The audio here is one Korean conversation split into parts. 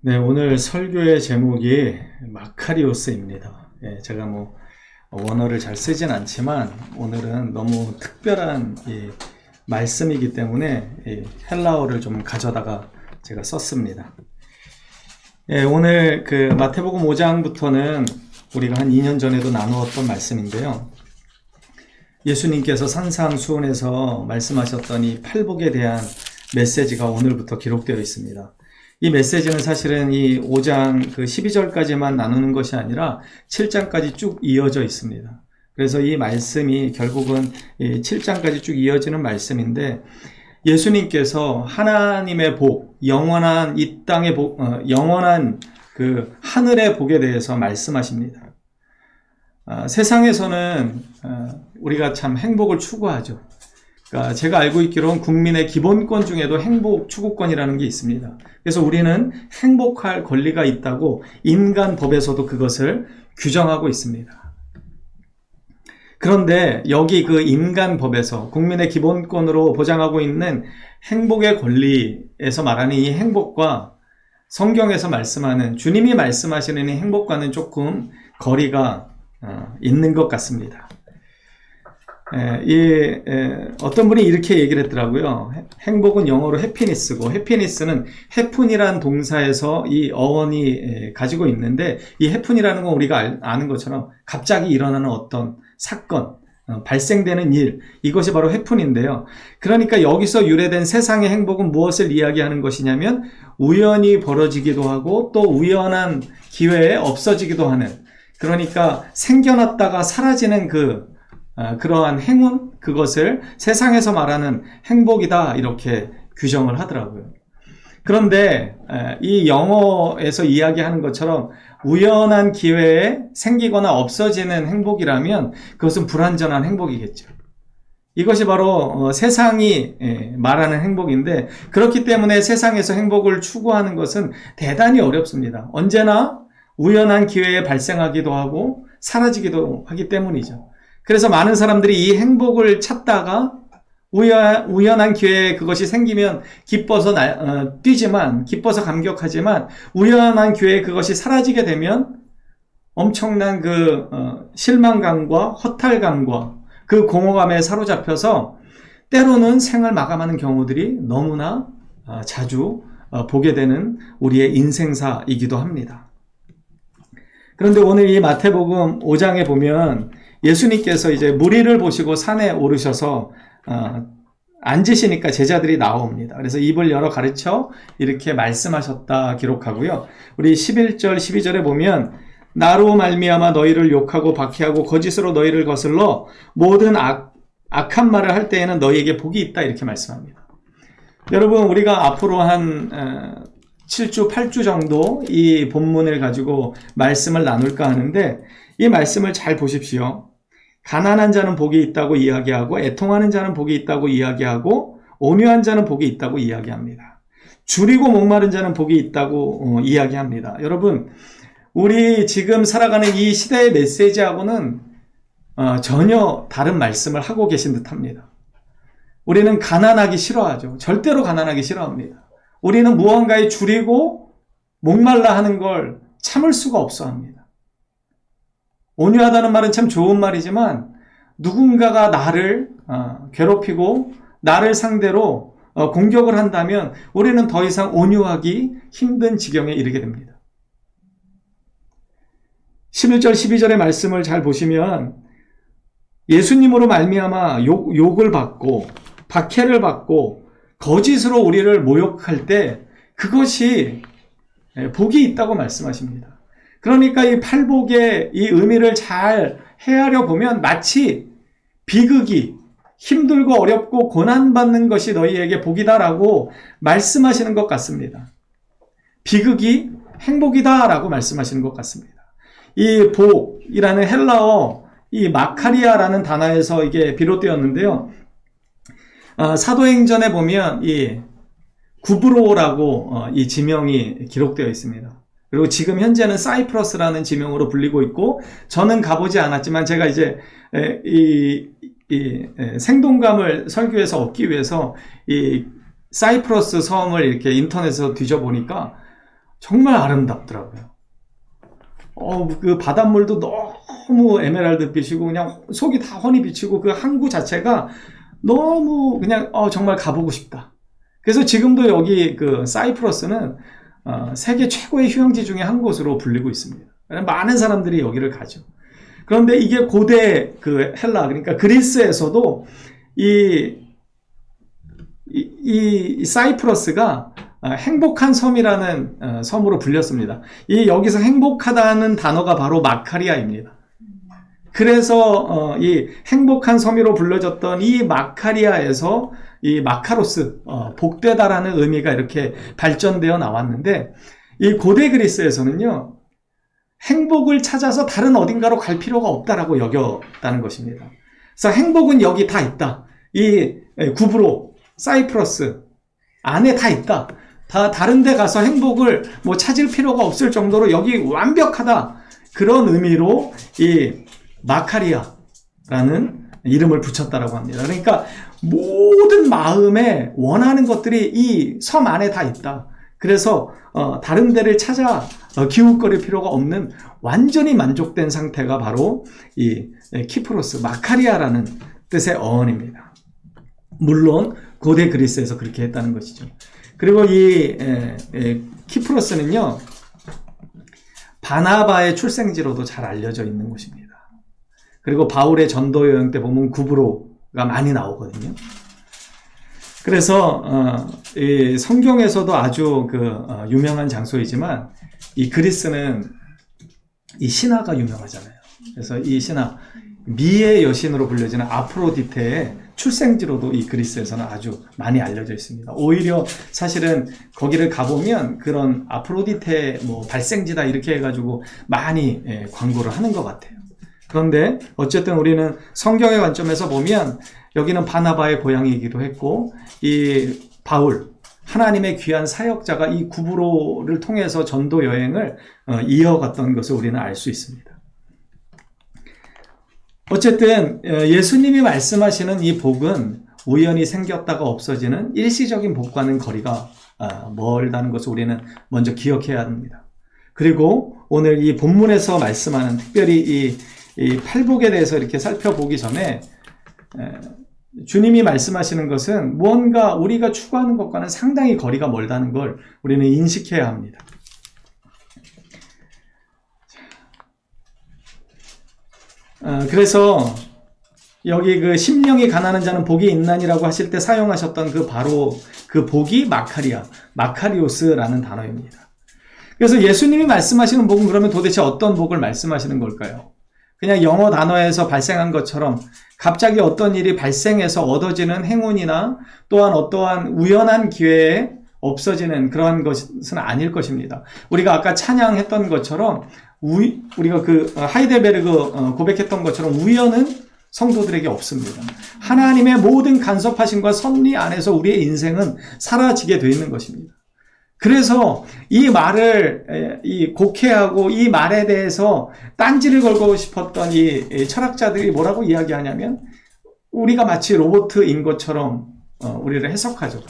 네, 오늘 설교의 제목이 마카리오스입니다. 제가 원어를 잘 쓰진 않지만 오늘은 너무 특별한 이 말씀이기 때문에 이 헬라어를 좀 가져다가 제가 썼습니다. 오늘 그 마태복음 5장부터는 우리가 한 2년 전에도 나누었던 말씀인데요. 예수님께서 산상수훈에서 말씀하셨던 이 팔복에 대한 메시지가 오늘부터 기록되어 있습니다. 이 메시지는 사실은 이 5장 그 12절까지만 나누는 것이 아니라 7장까지 쭉 이어져 있습니다. 그래서 이 말씀이 결국은 7장까지 쭉 이어지는 말씀인데, 예수님께서 하나님의 복, 영원한 이 땅의 복, 영원한 그 하늘의 복에 대해서 말씀하십니다. 세상에서는 우리가 참 행복을 추구하죠. 그러니까 제가 알고 있기로는 국민의 기본권 중에도 행복 추구권이라는 게 있습니다. 그래서 우리는 행복할 권리가 있다고 인간 법에서도 그것을 규정하고 있습니다. 그런데 여기 그 인간 법에서 국민의 기본권으로 보장하고 있는 행복의 권리에서 말하는 이 행복과 성경에서 말씀하는, 주님이 말씀하시는 이 행복과는 조금 거리가 있는 것 같습니다. 어떤 분이 이렇게 얘기를 했더라고요. 행복은 영어로 해피니스고, 해피니스는 해픈이란 동사에서 이 어원이 가지고 있는데, 이 해픈이라는 건 우리가 아는 것처럼 갑자기 일어나는 어떤 사건, 발생되는 일, 이것이 바로 해픈인데요. 그러니까 여기서 유래된 세상의 행복은 무엇을 이야기하는 것이냐면, 우연히 벌어지기도 하고 또 우연한 기회에 없어지기도 하는, 그러니까 생겨났다가 사라지는 그러한 행운, 그것을 세상에서 말하는 행복이다, 이렇게 규정을 하더라고요. 그런데 이 영어에서 이야기하는 것처럼 우연한 기회에 생기거나 없어지는 행복이라면 그것은 불완전한 행복이겠죠. 이것이 바로 세상이 말하는 행복인데, 그렇기 때문에 세상에서 행복을 추구하는 것은 대단히 어렵습니다. 언제나 우연한 기회에 발생하기도 하고 사라지기도 하기 때문이죠. 그래서 많은 사람들이 이 행복을 찾다가 우연한 기회에 그것이 생기면 기뻐서 뛰지만, 기뻐서 감격하지만, 우연한 기회에 그것이 사라지게 되면 엄청난 실망감과 허탈감과 그 공허감에 사로잡혀서 때로는 생을 마감하는 경우들이 너무나 자주 보게 되는 우리의 인생사이기도 합니다. 그런데 오늘 이 마태복음 5장에 보면 예수님께서 이제 무리를 보시고 산에 오르셔서 앉으시니까 제자들이 나옵니다. 그래서 입을 열어 가르쳐 이렇게 말씀하셨다 기록하고요. 우리 11절 12절에 보면, 나로 말미암아 너희를 욕하고 박해하고 거짓으로 너희를 거슬러 모든 악한 말을 할 때에는 너희에게 복이 있다, 이렇게 말씀합니다. 여러분, 우리가 앞으로 한 7주 8주 정도 이 본문을 가지고 말씀을 나눌까 하는데, 이 말씀을 잘 보십시오. 가난한 자는 복이 있다고 이야기하고, 애통하는 자는 복이 있다고 이야기하고, 온유한 자는 복이 있다고 이야기합니다. 줄이고 목마른 자는 복이 있다고 이야기합니다. 여러분, 우리 지금 살아가는 이 시대의 메시지하고는 전혀 다른 말씀을 하고 계신 듯합니다. 우리는 가난하기 싫어하죠. 절대로 가난하기 싫어합니다. 우리는 무언가에 줄이고 목말라 하는 걸 참을 수가 없어 합니다. 온유하다는 말은 참 좋은 말이지만, 누군가가 나를 괴롭히고 나를 상대로 공격을 한다면 우리는 더 이상 온유하기 힘든 지경에 이르게 됩니다. 11절 12절의 말씀을 잘 보시면, 예수님으로 말미암아 욕을 받고 박해를 받고 거짓으로 우리를 모욕할 때 그것이 복이 있다고 말씀하십니다. 그러니까 이 팔복의 이 의미를 잘 헤아려 보면 마치 비극이, 힘들고 어렵고 고난받는 것이 너희에게 복이다라고 말씀하시는 것 같습니다. 비극이 행복이다라고 말씀하시는 것 같습니다. 이 복이라는 헬라어, 이 마카리아라는 단어에서 이게 비롯되었는데요. 사도행전에 보면 이 구브로라고 이 지명이 기록되어 있습니다. 그리고 지금 현재는 사이프러스라는 지명으로 불리고 있고, 저는 가보지 않았지만 제가 이제 생동감을 설교에서 얻기 위해서 이 사이프러스 섬을 이렇게 인터넷에서 뒤져보니까 정말 아름답더라고요. 그 바닷물도 너무 에메랄드빛이고 그냥 속이 다 훤히 비치고 그 항구 자체가 너무 그냥 정말 가보고 싶다. 그래서 지금도 여기 그 사이프러스는 세계 최고의 휴양지 중에 한 곳으로 불리고 있습니다. 많은 사람들이 여기를 가죠. 그런데 이게 고대 그 헬라, 그러니까 그리스에서도 이 사이프러스가 행복한 섬이라는 섬으로 불렸습니다. 여기서 행복하다는 단어가 바로 마카리아입니다. 그래서 이 행복한 섬으로 불려졌던 이 마카리아에서 이 마카로스, 복되다라는 의미가 이렇게 발전되어 나왔는데, 이 고대 그리스에서는요, 행복을 찾아서 다른 어딘가로 갈 필요가 없다라고 여겼다는 것입니다. 그래서 행복은 여기 다 있다. 이 구브로, 사이프러스 안에 다 있다. 다 다른 데 가서 행복을 뭐 찾을 필요가 없을 정도로 여기 완벽하다. 그런 의미로 이 마카리아라는 이름을 붙였다라고 합니다. 그러니까 모든 마음에 원하는 것들이 이 섬 안에 다 있다. 그래서 다른 데를 찾아 기웃거릴 필요가 없는 완전히 만족된 상태가 바로 이 키프로스, 마카리아라는 뜻의 어원입니다. 물론 고대 그리스에서 그렇게 했다는 것이죠. 그리고 이 키프로스는요, 바나바의 출생지로도 잘 알려져 있는 곳입니다. 그리고 바울의 전도 여행 때 보면 구브로가 많이 나오거든요. 그래서 이 성경에서도 아주 유명한 장소이지만 이 그리스는 이 신화가 유명하잖아요. 그래서 이 신화, 미의 여신으로 불려지는 아프로디테의 출생지로도 이 그리스에서는 아주 많이 알려져 있습니다. 오히려 사실은 거기를 가보면 그런 아프로디테 뭐 발생지다 이렇게 해가지고 많이 광고를 하는 것 같아요. 그런데 어쨌든 우리는 성경의 관점에서 보면 여기는 바나바의 고향이기도 했고, 이 바울, 하나님의 귀한 사역자가 이 구브로를 통해서 전도 여행을 이어갔던 것을 우리는 알 수 있습니다. 어쨌든 예수님이 말씀하시는 이 복은 우연히 생겼다가 없어지는 일시적인 복과는 거리가 멀다는 것을 우리는 먼저 기억해야 합니다. 그리고 오늘 이 본문에서 말씀하는, 특별히 이 팔복에 대해서 이렇게 살펴보기 전에 주님이 말씀하시는 것은 무언가 우리가 추구하는 것과는 상당히 거리가 멀다는 걸 우리는 인식해야 합니다. 그래서 여기 그 심령이 가난한 자는 복이 있나니라고 하실 때 사용하셨던 바로 그 복이 마카리오스라는 단어입니다. 그래서 예수님이 말씀하시는 복은 그러면 도대체 어떤 복을 말씀하시는 걸까요? 그냥 영어 단어에서 발생한 것처럼 갑자기 어떤 일이 발생해서 얻어지는 행운이나 또한 어떠한 우연한 기회에 없어지는 그러한 것은 아닐 것입니다. 우리가 아까 찬양했던 것처럼 우리가 하이델베르그 고백했던 것처럼 우연은 성도들에게 없습니다. 하나님의 모든 간섭하심과 섭리 안에서 우리의 인생은 사라지게 되어 있는 것입니다. 그래서 이 말을 곡해하고 이 말에 대해서 딴지를 걸고 싶었던 이 철학자들이 뭐라고 이야기하냐면 우리가 마치 로봇인 것처럼 우리를 해석하죠.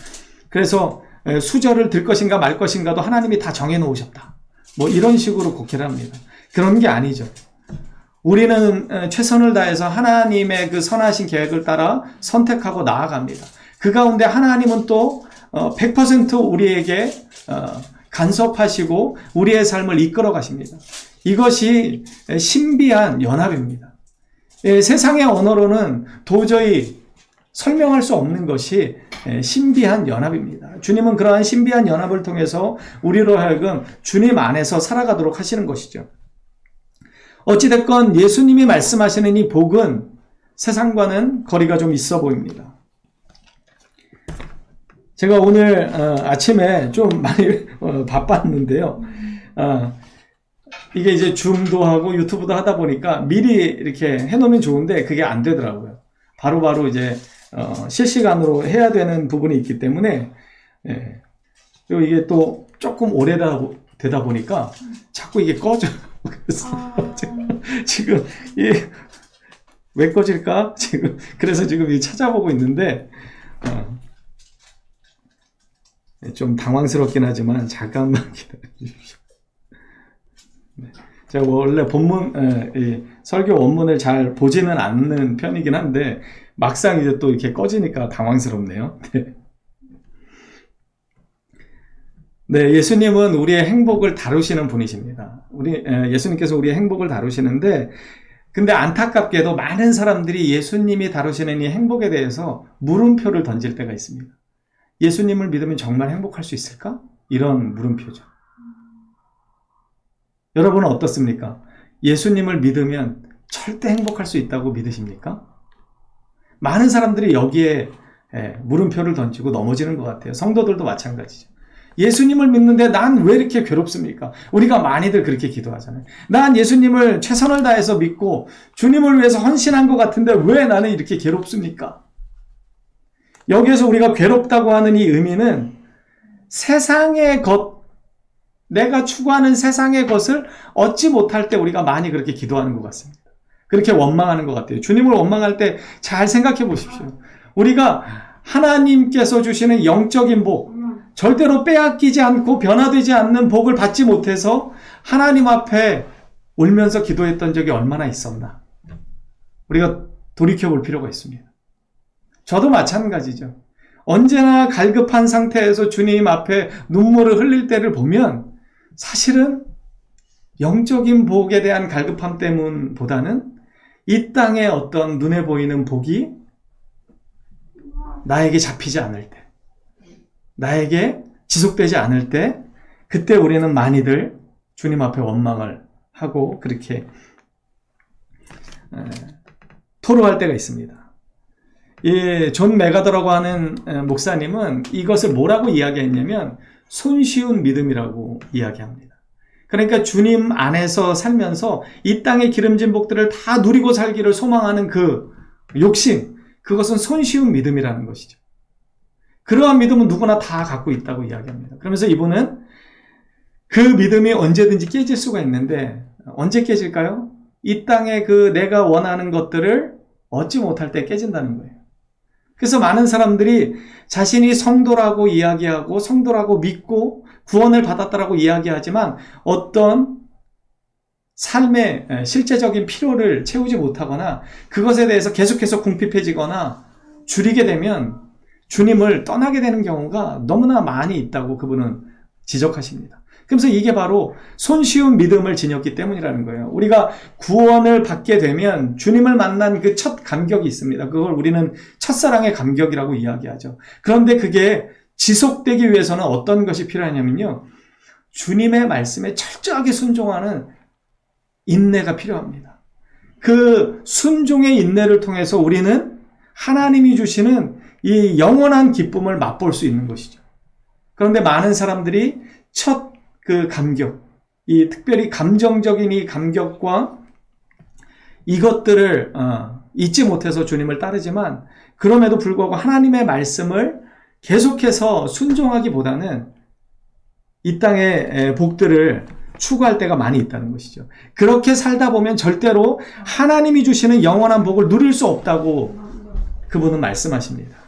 그래서 수절을 들 것인가 말 것인가도 하나님이 다 정해놓으셨다. 뭐 이런 식으로 곡해를 합니다. 그런 게 아니죠. 우리는 최선을 다해서 하나님의 그 선하신 계획을 따라 선택하고 나아갑니다. 그 가운데 하나님은 또 100% 우리에게 간섭하시고 우리의 삶을 이끌어 가십니다. 이것이 신비한 연합입니다. 세상의 언어로는 도저히 설명할 수 없는 것이 신비한 연합입니다. 주님은 그러한 신비한 연합을 통해서 우리로 하여금 주님 안에서 살아가도록 하시는 것이죠. 어찌됐건 예수님이 말씀하시는 이 복은 세상과는 거리가 좀 있어 보입니다. 제가 오늘 아침에 좀 많이 바빴는데요. 이게 이제 줌도 하고 유튜브도 하다 보니까 미리 이렇게 해놓으면 좋은데 그게 안 되더라고요. 바로바로 이제 실시간으로 해야 되는 부분이 있기 때문에, 그리고 이게 또 조금 되다 보니까 자꾸 이게 꺼져요. 그래서 지금 왜 꺼질까? 그래서 지금 찾아보고 있는데, 좀 당황스럽긴 하지만 잠깐만 기다려 주십시오. 제가 원래 이 설교 원문을 잘 보지는 않는 편이긴 한데 막상 이제 또 이렇게 꺼지니까 당황스럽네요. 네, 예수님은 우리의 행복을 다루시는 분이십니다. 예수님께서 우리의 행복을 다루시는데, 근데 안타깝게도 많은 사람들이 예수님이 다루시는 이 행복에 대해서 물음표를 던질 때가 있습니다. 예수님을 믿으면 정말 행복할 수 있을까? 이런 물음표죠. 여러분은 어떻습니까? 예수님을 믿으면 절대 행복할 수 있다고 믿으십니까? 많은 사람들이 여기에 물음표를 던지고 넘어지는 것 같아요. 성도들도 마찬가지죠. 예수님을 믿는데 난 왜 이렇게 괴롭습니까? 우리가 많이들 그렇게 기도하잖아요. 난 예수님을 최선을 다해서 믿고 주님을 위해서 헌신한 것 같은데 왜 나는 이렇게 괴롭습니까? 여기에서 우리가 괴롭다고 하는 이 의미는 세상의 것, 내가 추구하는 세상의 것을 얻지 못할 때 우리가 많이 그렇게 기도하는 것 같습니다. 그렇게 원망하는 것 같아요. 주님을 원망할 때 잘 생각해 보십시오. 우리가 하나님께서 주시는 영적인 복, 절대로 빼앗기지 않고 변화되지 않는 복을 받지 못해서 하나님 앞에 울면서 기도했던 적이 얼마나 있었나. 우리가 돌이켜 볼 필요가 있습니다. 저도 마찬가지죠. 언제나 갈급한 상태에서 주님 앞에 눈물을 흘릴 때를 보면 사실은 영적인 복에 대한 갈급함 때문보다는 이 땅의 어떤 눈에 보이는 복이 나에게 잡히지 않을 때, 나에게 지속되지 않을 때, 그때 우리는 많이들 주님 앞에 원망을 하고 그렇게 토로할 때가 있습니다. 이 존 메가더라고 하는 목사님은 이것을 뭐라고 이야기했냐면 손쉬운 믿음이라고 이야기합니다. 그러니까 주님 안에서 살면서 이 땅의 기름진 복들을 다 누리고 살기를 소망하는 그 욕심, 그것은 손쉬운 믿음이라는 것이죠. 그러한 믿음은 누구나 다 갖고 있다고 이야기합니다. 그러면서 이분은 그 믿음이 언제든지 깨질 수가 있는데 언제 깨질까요? 이 땅에 그 내가 원하는 것들을 얻지 못할 때 깨진다는 거예요. 그래서 많은 사람들이 자신이 성도라고 이야기하고 성도라고 믿고 구원을 받았다라고 이야기하지만 어떤 삶의 실제적인 필요를 채우지 못하거나 그것에 대해서 계속해서 궁핍해지거나 줄이게 되면 주님을 떠나게 되는 경우가 너무나 많이 있다고 그분은 지적하십니다. 그래서 이게 바로 손쉬운 믿음을 지녔기 때문이라는 거예요. 우리가 구원을 받게 되면 주님을 만난 그 첫 감격이 있습니다. 그걸 우리는 첫사랑의 감격이라고 이야기하죠. 그런데 그게 지속되기 위해서는 어떤 것이 필요하냐면요. 주님의 말씀에 철저하게 순종하는 인내가 필요합니다. 그 순종의 인내를 통해서 우리는 하나님이 주시는 이 영원한 기쁨을 맛볼 수 있는 것이죠. 그런데 많은 사람들이 첫 그 감격, 이 특별히 감정적인 이 감격과 이것들을 잊지 못해서 주님을 따르지만 그럼에도 불구하고 하나님의 말씀을 계속해서 순종하기보다는 이 땅의 복들을 추구할 때가 많이 있다는 것이죠. 그렇게 살다 보면 절대로 하나님이 주시는 영원한 복을 누릴 수 없다고 그분은 말씀하십니다.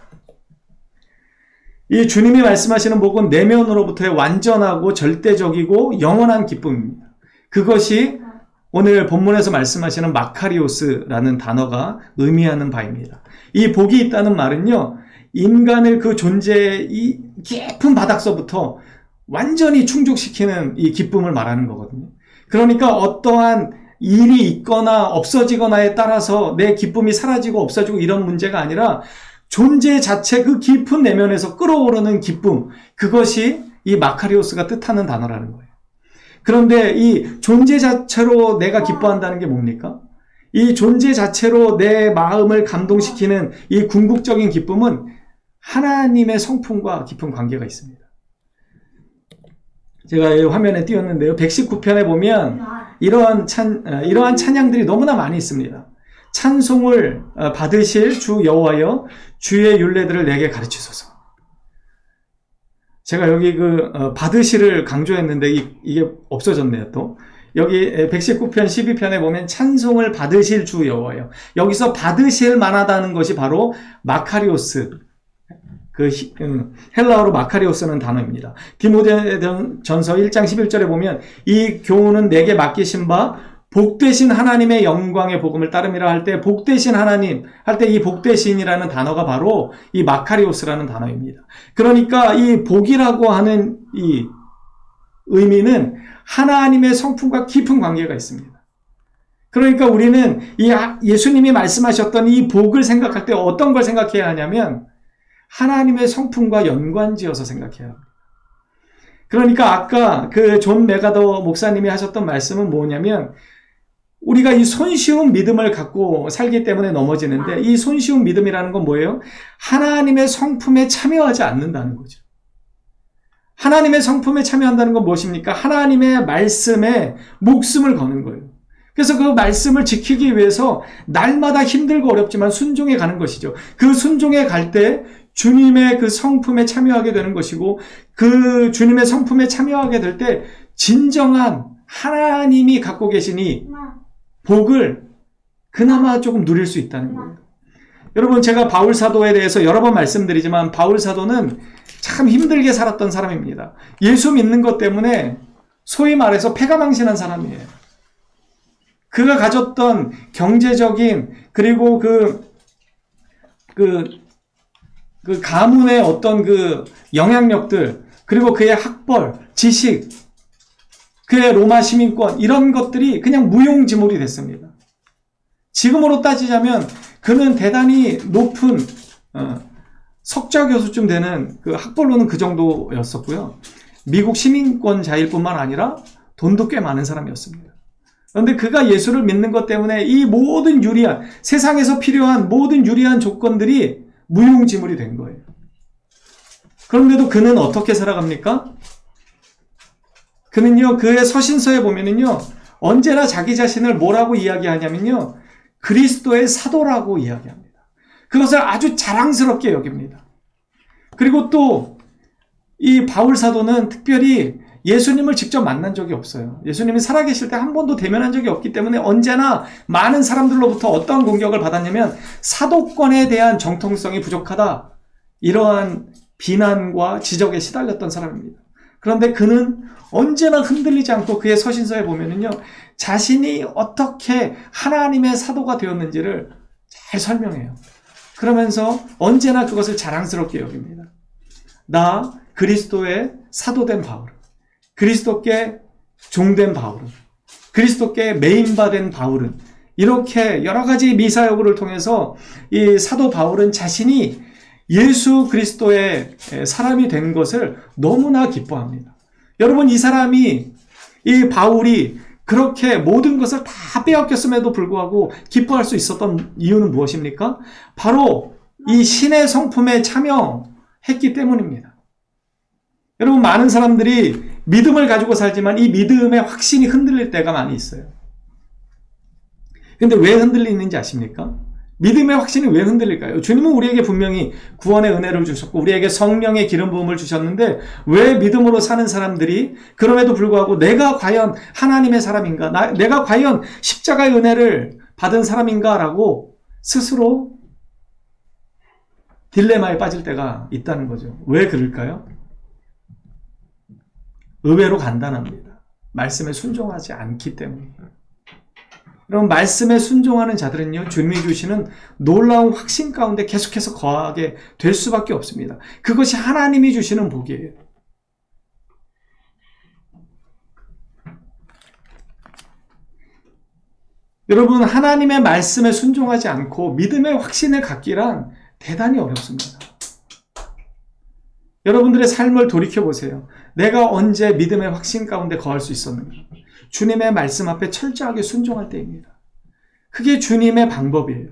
이 주님이 말씀하시는 복은 내면으로부터의 완전하고 절대적이고 영원한 기쁨입니다. 그것이 오늘 본문에서 말씀하시는 마카리오스라는 단어가 의미하는 바입니다. 이 복이 있다는 말은요, 인간을 그 존재의 이 깊은 바닥서부터 완전히 충족시키는 이 기쁨을 말하는 거거든요. 그러니까 어떠한 일이 있거나 없어지거나에 따라서 내 기쁨이 사라지고 없어지고 이런 문제가 아니라 존재 자체 그 깊은 내면에서 끌어오르는 기쁨, 그것이 이 마카리오스가 뜻하는 단어라는 거예요. 그런데 이 존재 자체로 내가 기뻐한다는 게 뭡니까? 이 존재 자체로 내 마음을 감동시키는 이 궁극적인 기쁨은 하나님의 성품과 깊은 관계가 있습니다. 제가 이 화면에 띄웠는데요. 119편에 보면 이러한 찬양들이 너무나 많이 있습니다. 찬송을 받으실 주 여호와여 주의 율례들을 내게 가르치소서. 제가 여기 받으실을 강조했는데 이게 없어졌네요. 또 여기 119편 12편에 보면 찬송을 받으실 주 여호와여, 여기서 받으실 만하다는 것이 바로 마카리오스, 헬라어로 마카리오스는 단어입니다. 디모데전서 1장 11절에 보면 이 교훈은 내게 맡기신 바 복되신 하나님의 영광의 복음을 따름이라 할 때 복되신 하나님 할 때 이 복되신이라는 단어가 바로 이 마카리오스라는 단어입니다. 그러니까 이 복이라고 하는 이 의미는 하나님의 성품과 깊은 관계가 있습니다. 그러니까 우리는 이 예수님이 말씀하셨던 이 복을 생각할 때 어떤 걸 생각해야 하냐면 하나님의 성품과 연관지어서 생각해야 합니다. 그러니까 아까 그 존 메가더 목사님이 하셨던 말씀은 뭐냐면 우리가 이 손쉬운 믿음을 갖고 살기 때문에 넘어지는데 이 손쉬운 믿음이라는 건 뭐예요? 하나님의 성품에 참여하지 않는다는 거죠. 하나님의 성품에 참여한다는 건 무엇입니까? 하나님의 말씀에 목숨을 거는 거예요. 그래서 그 말씀을 지키기 위해서 날마다 힘들고 어렵지만 순종해 가는 것이죠. 그 순종해 갈 때 주님의 그 성품에 참여하게 되는 것이고 그 주님의 성품에 참여하게 될 때 진정한 하나님이 갖고 계신 이 복을 그나마 조금 누릴 수 있다는 거예요. 여러분 제가 바울 사도에 대해서 여러 번 말씀드리지만 바울 사도는 참 힘들게 살았던 사람입니다. 예수 믿는 것 때문에 소위 말해서 패가망신한 사람이에요. 그가 가졌던 경제적인 그리고 그 가문의 어떤 그 영향력들 그리고 그의 학벌, 지식, 그의 로마 시민권 이런 것들이 그냥 무용지물이 됐습니다. 지금으로 따지자면 그는 대단히 높은 석좌 교수쯤 되는 그 학벌로는 그 정도였었고요. 미국 시민권자일 뿐만 아니라 돈도 꽤 많은 사람이었습니다. 그런데 그가 예수를 믿는 것 때문에 이 모든 유리한 세상에서 필요한 모든 유리한 조건들이 무용지물이 된 거예요. 그런데도 그는 어떻게 살아갑니까? 그는요, 그의 서신서에 보면은요, 언제나 자기 자신을 뭐라고 이야기하냐면요, 그리스도의 사도라고 이야기합니다. 그것을 아주 자랑스럽게 여깁니다. 그리고 또, 이 바울 사도는 특별히 예수님을 직접 만난 적이 없어요. 예수님이 살아계실 때 한 번도 대면한 적이 없기 때문에 언제나 많은 사람들로부터 어떠한 공격을 받았냐면 사도권에 대한 정통성이 부족하다. 이러한 비난과 지적에 시달렸던 사람입니다. 그런데 그는 언제나 흔들리지 않고 그의 서신서에 보면은요, 자신이 어떻게 하나님의 사도가 되었는지를 잘 설명해요. 그러면서 언제나 그것을 자랑스럽게 여깁니다. 나 그리스도의 사도된 바울은, 그리스도께 종된 바울은, 그리스도께 메인바된 바울은, 이렇게 여러 가지 미사여구를 통해서 이 사도 바울은 자신이 예수 그리스도의 사람이 된 것을 너무나 기뻐합니다. 여러분, 이 사람이, 이 바울이 그렇게 모든 것을 다 빼앗겼음에도 불구하고 기뻐할 수 있었던 이유는 무엇입니까? 바로 이 신의 성품에 참여했기 때문입니다. 여러분, 많은 사람들이 믿음을 가지고 살지만 이 믿음의 확신이 흔들릴 때가 많이 있어요. 근데 왜 흔들리는지 아십니까? 믿음의 확신이 왜 흔들릴까요? 주님은 우리에게 분명히 구원의 은혜를 주셨고 우리에게 성령의 기름 부음을 주셨는데 왜 믿음으로 사는 사람들이 그럼에도 불구하고 내가 과연 하나님의 사람인가? 내가 과연 십자가의 은혜를 받은 사람인가? 라고 스스로 딜레마에 빠질 때가 있다는 거죠. 왜 그럴까요? 의외로 간단합니다. 말씀에 순종하지 않기 때문이에요. 여러분, 말씀에 순종하는 자들은요, 주님이 주시는 놀라운 확신 가운데 계속해서 거하게 될 수밖에 없습니다. 그것이 하나님이 주시는 복이에요. 여러분, 하나님의 말씀에 순종하지 않고 믿음의 확신을 갖기란 대단히 어렵습니다. 여러분들의 삶을 돌이켜보세요. 내가 언제 믿음의 확신 가운데 거할 수 있었는가? 주님의 말씀 앞에 철저하게 순종할 때입니다. 그게 주님의 방법이에요.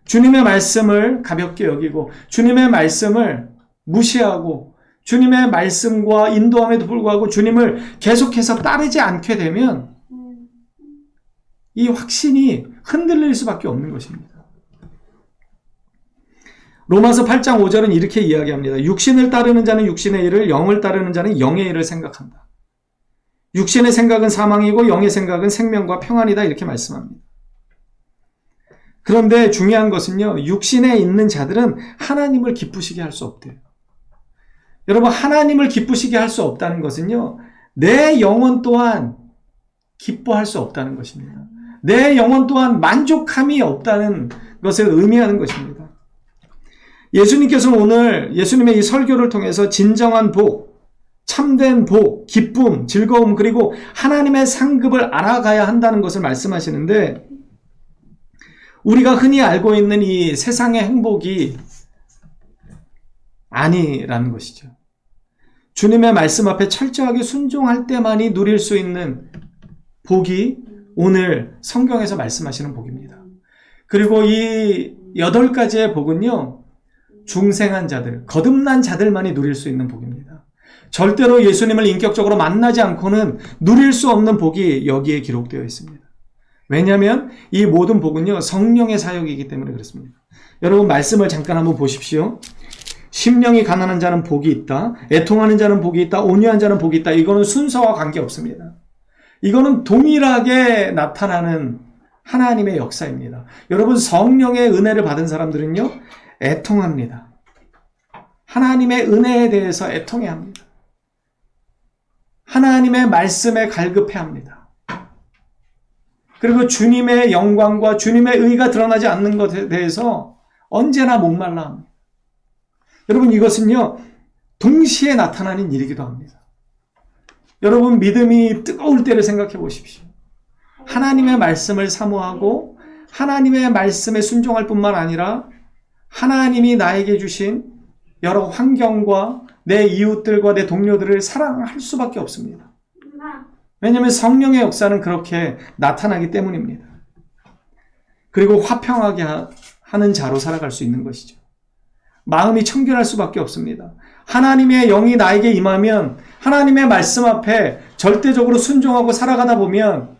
주님의 말씀을 가볍게 여기고 주님의 말씀을 무시하고 주님의 말씀과 인도함에도 불구하고 주님을 계속해서 따르지 않게 되면 이 확신이 흔들릴 수밖에 없는 것입니다. 로마서 8장 5절은 이렇게 이야기합니다. 육신을 따르는 자는 육신의 일을, 영을 따르는 자는 영의 일을 생각한다. 육신의 생각은 사망이고 영의 생각은 생명과 평안이다, 이렇게 말씀합니다. 그런데 중요한 것은요, 육신에 있는 자들은 하나님을 기쁘시게 할 수 없대요. 여러분, 하나님을 기쁘시게 할 수 없다는 것은요, 내 영혼 또한 기뻐할 수 없다는 것입니다. 내 영혼 또한 만족함이 없다는 것을 의미하는 것입니다. 예수님께서는 오늘 예수님의 이 설교를 통해서 진정한 복, 참된 복, 기쁨, 즐거움, 그리고 하나님의 상급을 알아가야 한다는 것을 말씀하시는데, 우리가 흔히 알고 있는 이 세상의 행복이 아니라는 것이죠. 주님의 말씀 앞에 철저하게 순종할 때만이 누릴 수 있는 복이 오늘 성경에서 말씀하시는 복입니다. 그리고 이 8가지의 복은요, 중생한 자들, 거듭난 자들만이 누릴 수 있는 복입니다. 절대로 예수님을 인격적으로 만나지 않고는 누릴 수 없는 복이 여기에 기록되어 있습니다. 왜냐하면 이 모든 복은요, 성령의 사역이기 때문에 그렇습니다. 여러분, 말씀을 잠깐 한번 보십시오. 심령이 가난한 자는 복이 있다. 애통하는 자는 복이 있다. 온유한 자는 복이 있다. 이거는 순서와 관계없습니다. 이거는 동일하게 나타나는 하나님의 역사입니다. 여러분, 성령의 은혜를 받은 사람들은요, 애통합니다. 하나님의 은혜에 대해서 애통해합니다. 하나님의 말씀에 갈급해합니다. 그리고 주님의 영광과 주님의 의가 드러나지 않는 것에 대해서 언제나 목말라합니다. 여러분, 이것은요, 동시에 나타나는 일이기도 합니다. 여러분, 믿음이 뜨거울 때를 생각해 보십시오. 하나님의 말씀을 사모하고 하나님의 말씀에 순종할 뿐만 아니라 하나님이 나에게 주신 여러 환경과 내 이웃들과 내 동료들을 사랑할 수밖에 없습니다. 왜냐하면 성령의 역사는 그렇게 나타나기 때문입니다. 그리고 화평하게 하는 자로 살아갈 수 있는 것이죠. 마음이 청결할 수밖에 없습니다. 하나님의 영이 나에게 임하면 하나님의 말씀 앞에 절대적으로 순종하고 살아가다 보면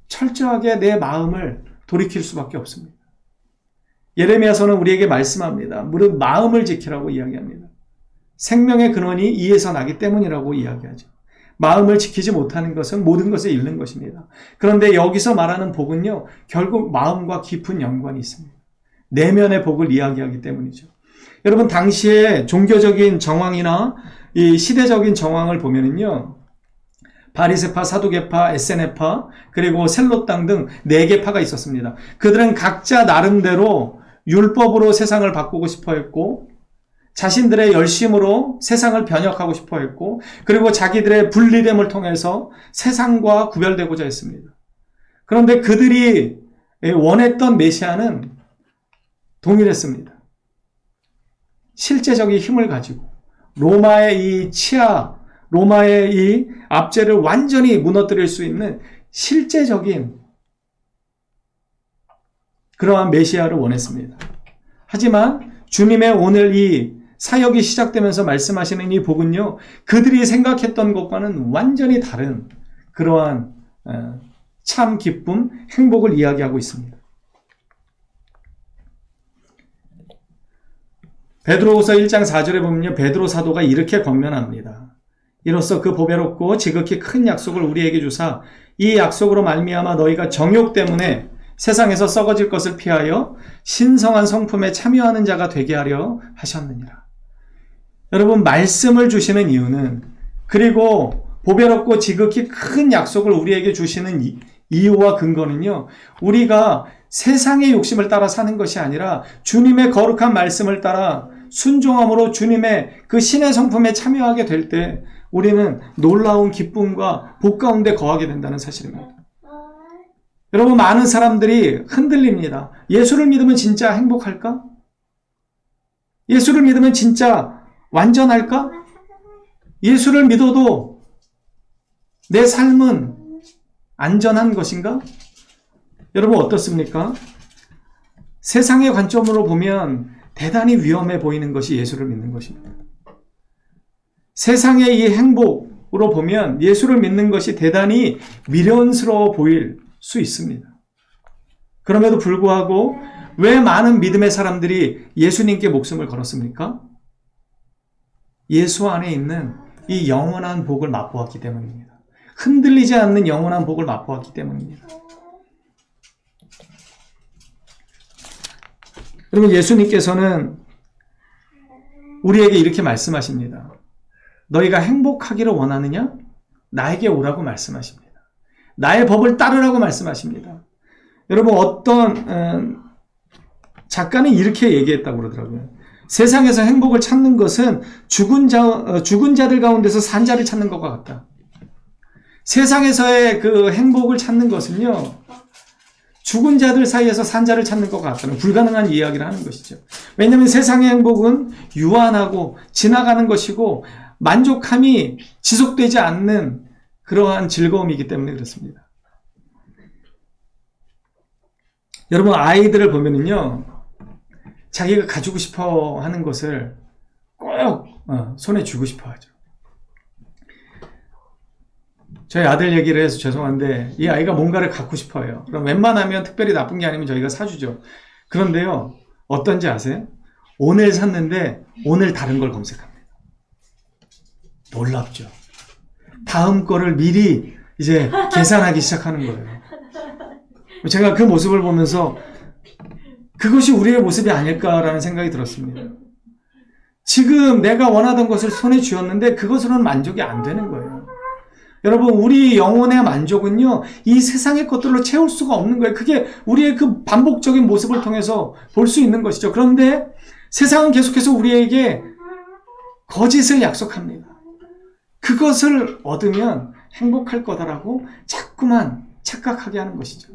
철저하게 내 마음을 돌이킬 수밖에 없습니다. 예레미야서는 우리에게 말씀합니다. 무릇 마음을 지키라고 이야기합니다. 생명의 근원이 이에서 나기 때문이라고 이야기하죠. 마음을 지키지 못하는 것은 모든 것을 잃는 것입니다. 그런데 여기서 말하는 복은요, 결국 마음과 깊은 연관이 있습니다. 내면의 복을 이야기하기 때문이죠. 여러분, 당시에 종교적인 정황이나 이 시대적인 정황을 보면은요, 바리새파, 사두개파, 에세네파, 그리고 셀롯당 등 4개파가 있었습니다. 그들은 각자 나름대로 율법으로 세상을 바꾸고 싶어 했고, 자신들의 열심으로 세상을 변혁하고 싶어 했고, 그리고 자기들의 분리됨을 통해서 세상과 구별되고자 했습니다. 그런데 그들이 원했던 메시아는 동일했습니다. 실제적인 힘을 가지고 로마의 이 치하, 로마의 이 압제를 완전히 무너뜨릴 수 있는 실제적인 그러한 메시아를 원했습니다. 하지만 주님의 오늘 이 사역이 시작되면서 말씀하시는 이 복은요, 그들이 생각했던 것과는 완전히 다른 그러한 참 기쁨, 행복을 이야기하고 있습니다. 베드로후서 1장 4절에 보면요, 베드로 사도가 이렇게 권면합니다. 이로써 그 보배롭고 지극히 큰 약속을 우리에게 주사 이 약속으로 말미암아 너희가 정욕 때문에 세상에서 썩어질 것을 피하여 신성한 성품에 참여하는 자가 되게 하려 하셨느니라. 여러분, 말씀을 주시는 이유는, 그리고 보배롭고 지극히 큰 약속을 우리에게 주시는 이유와 근거는요, 우리가 세상의 욕심을 따라 사는 것이 아니라 주님의 거룩한 말씀을 따라 순종함으로 주님의 그 신의 성품에 참여하게 될 때 우리는 놀라운 기쁨과 복 가운데 거하게 된다는 사실입니다. 여러분, 많은 사람들이 흔들립니다. 예수를 믿으면 진짜 행복할까? 예수를 믿으면 진짜 완전할까? 예수를 믿어도 내 삶은 안전한 것인가? 여러분, 어떻습니까? 세상의 관점으로 보면 대단히 위험해 보이는 것이 예수를 믿는 것입니다. 세상의 이 행복으로 보면 예수를 믿는 것이 대단히 미련스러워 보일 수 있습니다. 그럼에도 불구하고 왜 많은 믿음의 사람들이 예수님께 목숨을 걸었습니까? 예수 안에 있는 이 영원한 복을 맛보았기 때문입니다. 흔들리지 않는 영원한 복을 맛보았기 때문입니다. 여러분, 예수님께서는 우리에게 이렇게 말씀하십니다. 너희가 행복하기를 원하느냐? 나에게 오라고 말씀하십니다. 나의 법을 따르라고 말씀하십니다. 여러분, 어떤 작가는 이렇게 얘기했다고 그러더라고요. 세상에서 행복을 찾는 것은 죽은 자들 가운데서 산 자를 찾는 것과 같다. 세상에서의 그 행복을 찾는 것은요, 죽은 자들 사이에서 산 자를 찾는 것 같다는 불가능한 이야기를 하는 것이죠. 왜냐하면 세상의 행복은 유한하고 지나가는 것이고 만족함이 지속되지 않는 그러한 즐거움이기 때문에 그렇습니다. 여러분, 아이들을 보면은요, 자기가 가지고 싶어 하는 것을 꼭 손에 쥐고 싶어 하죠. 저희 아들 얘기를 해서 죄송한데, 이 아이가 뭔가를 갖고 싶어 해요. 그럼 웬만하면 특별히 나쁜 게 아니면 저희가 사주죠. 그런데요, 어떤지 아세요? 오늘 샀는데 오늘 다른 걸 검색합니다. 놀랍죠. 다음 거를 미리 이제 계산하기 시작하는 거예요. 제가 그 모습을 보면서 그것이 우리의 모습이 아닐까라는 생각이 들었습니다. 지금 내가 원하던 것을 손에 쥐었는데 그것으로는 만족이 안 되는 거예요. 여러분, 우리 영혼의 만족은요, 이 세상의 것들로 채울 수가 없는 거예요. 그게 우리의 그 반복적인 모습을 통해서 볼 수 있는 것이죠. 그런데 세상은 계속해서 우리에게 거짓을 약속합니다. 그것을 얻으면 행복할 거다라고 자꾸만 착각하게 하는 것이죠.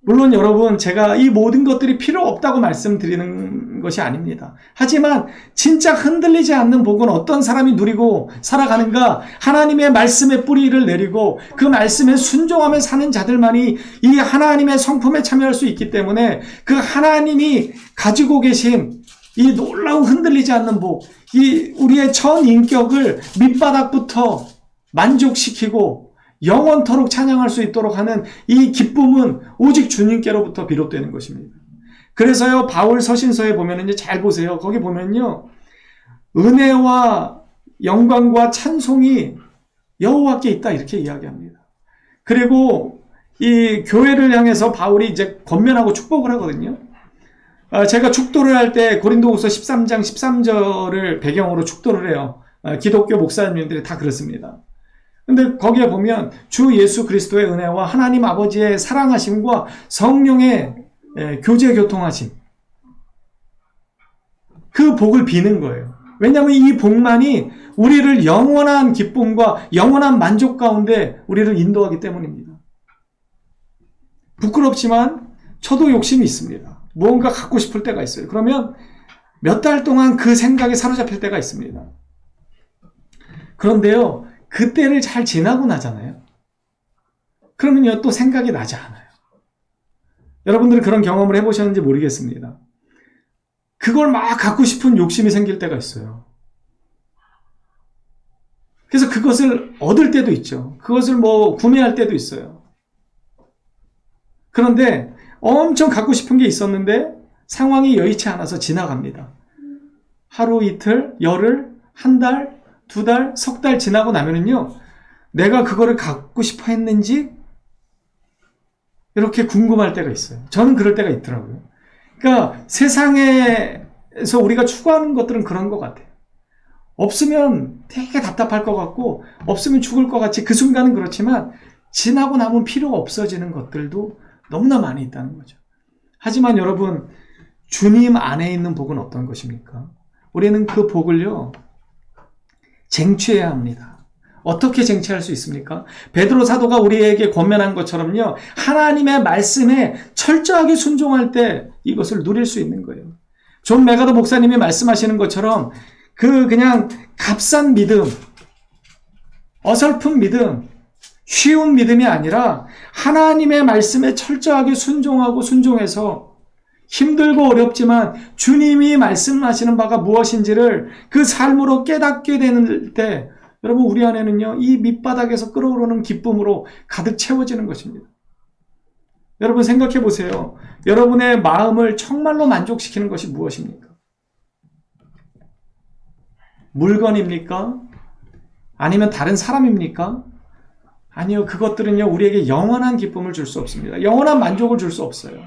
물론 여러분, 제가 이 모든 것들이 필요 없다고 말씀드리는 것이 아닙니다. 하지만 진짜 흔들리지 않는 복은 어떤 사람이 누리고 살아가는가? 하나님의 말씀의 뿌리를 내리고 그 말씀에 순종하며 사는 자들만이 이 하나님의 성품에 참여할 수 있기 때문에 그 하나님이 가지고 계신 이 놀라운 흔들리지 않는 복, 이 우리의 전 인격을 밑바닥부터 만족시키고 영원토록 찬양할 수 있도록 하는 이 기쁨은 오직 주님께로부터 비롯되는 것입니다. 그래서요, 바울 서신서에 보면은요, 잘 보세요. 거기 보면요, 은혜와 영광과 찬송이 여호와께 있다, 이렇게 이야기합니다. 그리고 이 교회를 향해서 바울이 이제 권면하고 축복을 하거든요. 제가 축도를 할 때 고린도후서 13장 13절을 배경으로 축도를 해요. 기독교 목사님들이 다 그렇습니다. 근데 거기에 보면 주 예수 그리스도의 은혜와 하나님 아버지의 사랑하심과 성령의 교제 교통하심, 그 복을 비는 거예요. 왜냐하면 이 복만이 우리를 영원한 기쁨과 영원한 만족 가운데 우리를 인도하기 때문입니다. 부끄럽지만 저도 욕심이 있습니다. 무언가 갖고 싶을 때가 있어요. 그러면 몇 달 동안 그 생각에 사로잡힐 때가 있습니다. 그런데요, 그때를 잘 지나고 나잖아요. 그러면요, 또 생각이 나지 않아요. 여러분들이 그런 경험을 해보셨는지 모르겠습니다. 그걸 막 갖고 싶은 욕심이 생길 때가 있어요. 그래서 그것을 얻을 때도 있죠. 그것을 구매할 때도 있어요. 그런데 엄청 갖고 싶은 게 있었는데 상황이 여의치 않아서 지나갑니다. 하루, 이틀, 열흘, 한 달, 두 달, 석 달 지나고 나면은요, 내가 그거를 갖고 싶어 했는지 이렇게 궁금할 때가 있어요. 저는 그럴 때가 있더라고요. 그러니까 세상에서 우리가 추구하는 것들은 그런 것 같아요. 없으면 되게 답답할 것 같고 없으면 죽을 것 같이 그 순간은 그렇지만 지나고 나면 필요가 없어지는 것들도 너무나 많이 있다는 거죠. 하지만 여러분, 주님 안에 있는 복은 어떤 것입니까? 우리는 그 복을요, 쟁취해야 합니다. 어떻게 쟁취할 수 있습니까? 베드로 사도가 우리에게 권면한 것처럼요, 하나님의 말씀에 철저하게 순종할 때 이것을 누릴 수 있는 거예요. 존 메가더 목사님이 말씀하시는 것처럼 그냥 값싼 믿음, 어설픈 믿음, 쉬운 믿음이 아니라 하나님의 말씀에 철저하게 순종해서 힘들고 어렵지만 주님이 말씀하시는 바가 무엇인지를 그 삶으로 깨닫게 되는 때 여러분, 우리 안에는요, 이 밑바닥에서 끓어오르는 기쁨으로 가득 채워지는 것입니다. 여러분 생각해 보세요. 여러분의 마음을 정말로 만족시키는 것이 무엇입니까? 물건입니까? 아니면 다른 사람입니까? 아니요, 그것들은요, 우리에게 영원한 기쁨을 줄 수 없습니다. 영원한 만족을 줄 수 없어요.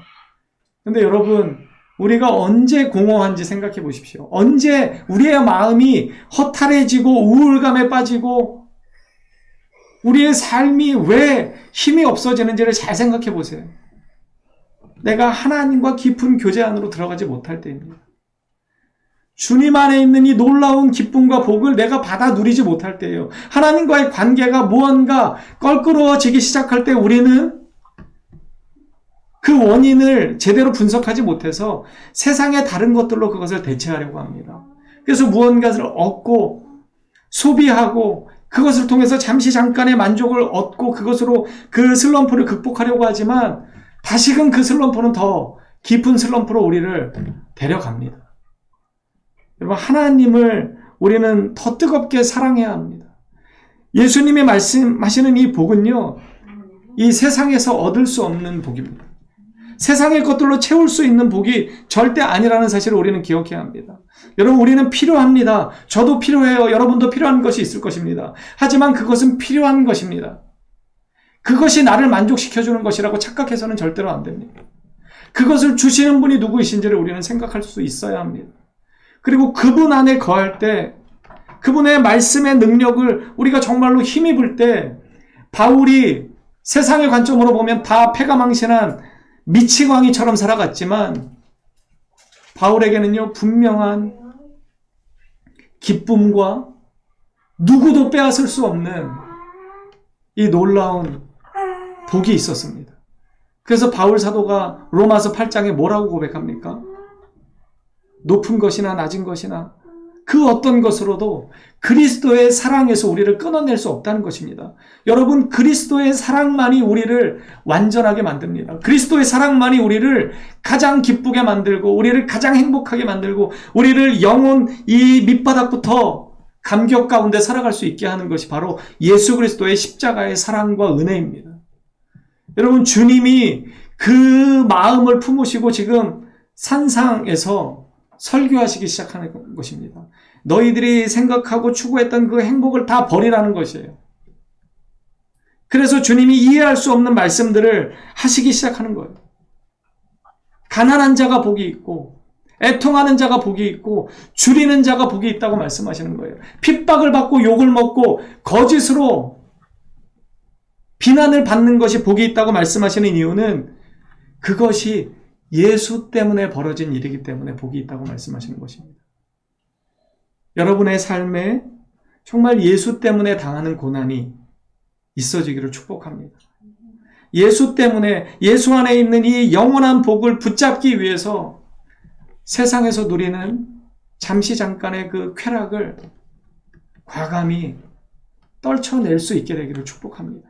근데 여러분, 우리가 언제 공허한지 생각해 보십시오. 언제 우리의 마음이 허탈해지고 우울감에 빠지고 우리의 삶이 왜 힘이 없어지는지를 잘 생각해 보세요. 내가 하나님과 깊은 교제 안으로 들어가지 못할 때입니다. 주님 안에 있는 이 놀라운 기쁨과 복을 내가 받아 누리지 못할 때예요. 하나님과의 관계가 무언가 껄끄러워지기 시작할 때 우리는 그 원인을 제대로 분석하지 못해서 세상의 다른 것들로 그것을 대체하려고 합니다. 그래서 무언가를 얻고 소비하고 그것을 통해서 잠깐의 만족을 얻고 그것으로 그 슬럼프를 극복하려고 하지만 다시금 그 슬럼프는 더 깊은 슬럼프로 우리를 데려갑니다. 여러분, 하나님을 우리는 더 뜨겁게 사랑해야 합니다. 예수님이 말씀하시는 이 복은요, 이 세상에서 얻을 수 없는 복입니다. 세상의 것들로 채울 수 있는 복이 절대 아니라는 사실을 우리는 기억해야 합니다. 여러분, 우리는 필요합니다. 저도 필요해요. 여러분도 필요한 것이 있을 것입니다. 하지만 그것은 필요한 것입니다. 그것이 나를 만족시켜주는 것이라고 착각해서는 절대로 안 됩니다. 그것을 주시는 분이 누구이신지를 우리는 생각할 수 있어야 합니다. 그리고 그분 안에 거할 때 그분의 말씀의 능력을 우리가 정말로 힘입을 때 바울이 세상의 관점으로 보면 다 패가망신한 미치광이처럼 살아갔지만 바울에게는요 분명한 기쁨과 누구도 빼앗을 수 없는 이 놀라운 복이 있었습니다. 그래서 바울 사도가 로마서 8장에 뭐라고 고백합니까? 높은 것이나 낮은 것이나 그 어떤 것으로도 그리스도의 사랑에서 우리를 끊어낼 수 없다는 것입니다. 여러분, 그리스도의 사랑만이 우리를 완전하게 만듭니다. 그리스도의 사랑만이 우리를 가장 기쁘게 만들고 우리를 가장 행복하게 만들고 우리를 영혼 이 밑바닥부터 감격 가운데 살아갈 수 있게 하는 것이 바로 예수 그리스도의 십자가의 사랑과 은혜입니다. 여러분, 주님이 그 마음을 품으시고 지금 산상에서 설교하시기 시작하는 것입니다. 너희들이 생각하고 추구했던 그 행복을 다 버리라는 것이에요. 그래서 주님이 이해할 수 없는 말씀들을 하시기 시작하는 거예요. 가난한 자가 복이 있고 애통하는 자가 복이 있고 줄이는 자가 복이 있다고 말씀하시는 거예요. 핍박을 받고 욕을 먹고 거짓으로 비난을 받는 것이 복이 있다고 말씀하시는 이유는 그것이 예수 때문에 벌어진 일이기 때문에 복이 있다고 말씀하시는 것입니다. 여러분의 삶에 정말 예수 때문에 당하는 고난이 있어지기를 축복합니다. 예수 때문에 예수 안에 있는 이 영원한 복을 붙잡기 위해서 세상에서 누리는 잠깐의 그 쾌락을 과감히 떨쳐낼 수 있게 되기를 축복합니다.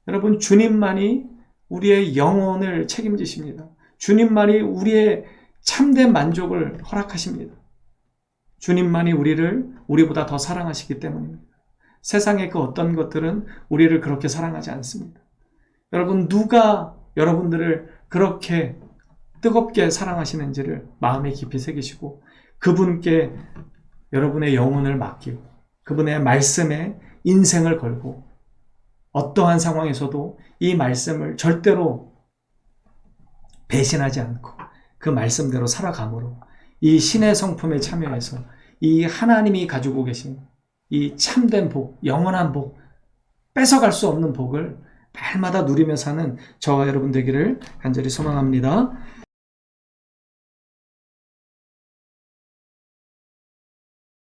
여러분, 주님만이 우리의 영혼을 책임지십니다. 주님만이 우리의 참된 만족을 허락하십니다. 주님만이 우리를 우리보다 더 사랑하시기 때문입니다. 세상의 그 어떤 것들은 우리를 그렇게 사랑하지 않습니다. 여러분, 누가 여러분들을 그렇게 뜨겁게 사랑하시는지를 마음에 깊이 새기시고 그분께 여러분의 영혼을 맡기고 그분의 말씀에 인생을 걸고 어떠한 상황에서도 이 말씀을 절대로 배신하지 않고 그 말씀대로 살아감으로 이 신의 성품에 참여해서 이 하나님이 가지고 계신 이 참된 복, 영원한 복, 뺏어갈 수 없는 복을 날마다 누리며 사는 저와 여러분 되기를 간절히 소망합니다.